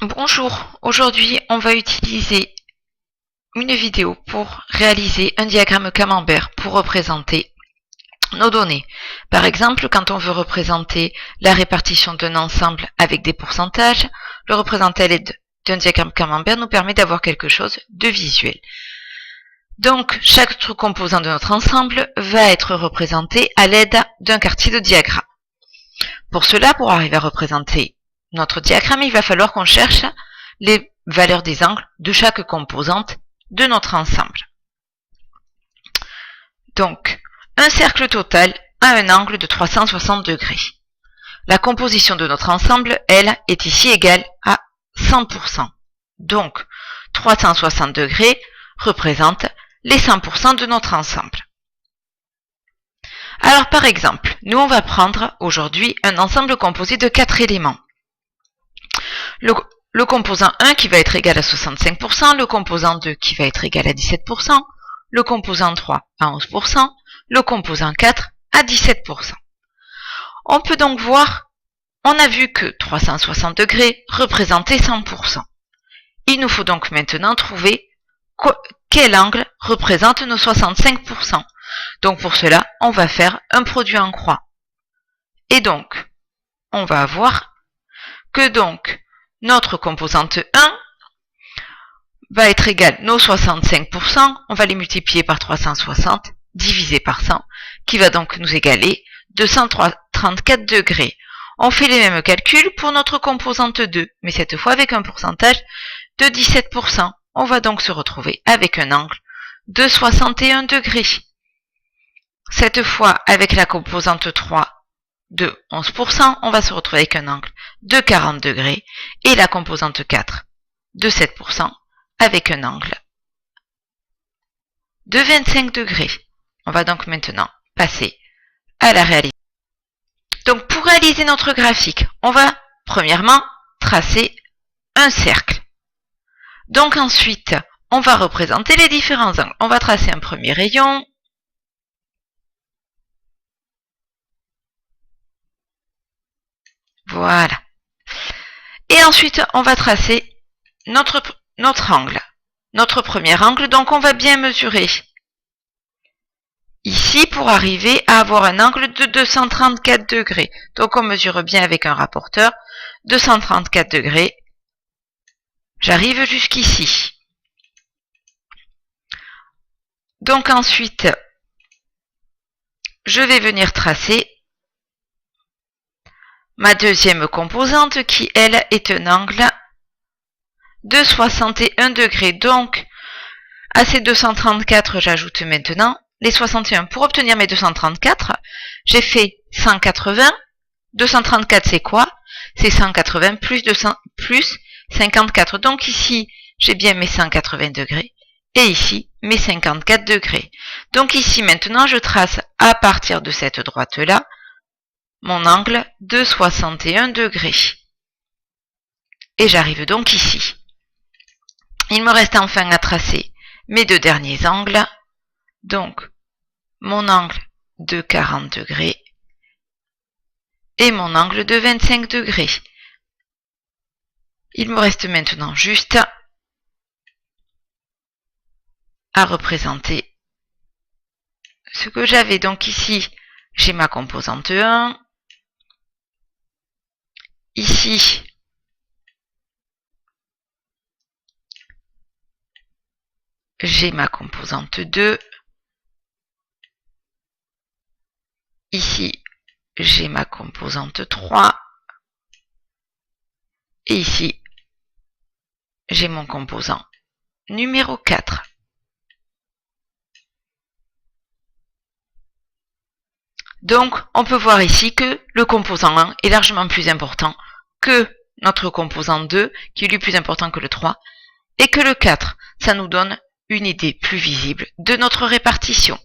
Bonjour, aujourd'hui on va utiliser une vidéo pour réaliser un diagramme camembert pour représenter nos données. Par exemple, quand on veut représenter la répartition d'un ensemble avec des pourcentages, le représenter à l'aide d'un diagramme camembert nous permet d'avoir quelque chose de visuel. Donc, chaque composant de notre ensemble va être représenté à l'aide d'un quartier de diagramme. Pour cela, pour arriver à représenter notre diagramme, il va falloir qu'on cherche les valeurs des angles de chaque composante de notre ensemble. Donc, un cercle total a un angle de 360 degrés. La composition de notre ensemble, elle, est ici égale à 100%. Donc, 360 degrés représente les 100% de notre ensemble. Alors, par exemple, nous on va prendre aujourd'hui un ensemble composé de 4 éléments. Le composant 1 qui va être égal à 65%, le composant 2 qui va être égal à 17%, le composant 3 à 11%, le composant 4 à 17%. On peut donc voir, on a vu que 360 degrés représentait 100%. Il nous faut donc maintenant trouver quel angle représente nos 65%. Donc pour cela, on va faire un produit en croix. Et donc, on va avoir que donc notre composante 1 va être égale nos 65%, on va les multiplier par 360, divisé par 100, qui va donc nous égaler 234 degrés. On fait les mêmes calculs pour notre composante 2, mais cette fois avec un pourcentage de 17%. On va donc se retrouver avec un angle de 61 degrés. Cette fois, avec la composante 3 de 11%, on va se retrouver avec un angle de 40 degrés et la composante 4 de 7% avec un angle de 25 degrés. On va donc maintenant passer à la réalisation. Donc pour réaliser notre graphique, on va premièrement tracer un cercle. Donc ensuite, on va représenter les différents angles. On va tracer un premier rayon. Voilà. Et ensuite, on va tracer notre angle, notre premier angle. Donc, on va bien mesurer ici pour arriver à avoir un angle de 234 degrés. Donc, on mesure bien avec un rapporteur 234 degrés. J'arrive jusqu'ici. Donc, ensuite, je vais venir tracer ma deuxième composante qui, elle, est un angle de 61 degrés. Donc, à ces 234, j'ajoute maintenant les 61. Pour obtenir mes 234, j'ai fait 180. 234, c'est quoi? C'est 180 plus 54. Donc ici, j'ai bien mes 180 degrés. Et ici, mes 54 degrés. Donc ici, maintenant, je trace à partir de cette droite-là mon angle de 61 degrés. Et j'arrive donc ici. Il me reste enfin à tracer mes deux derniers angles. Donc, mon angle de 40 degrés et mon angle de 25 degrés. Il me reste maintenant juste à représenter ce que j'avais. Donc ici, j'ai ma composante 1. Ici, j'ai ma composante 2. Ici, j'ai ma composante 3. Et ici, j'ai mon composant numéro 4. Donc, on peut voir ici que le composant 1 est largement plus important que notre composant 2, qui est lui plus important que le 3, et que le 4, ça nous donne une idée plus visible de notre répartition.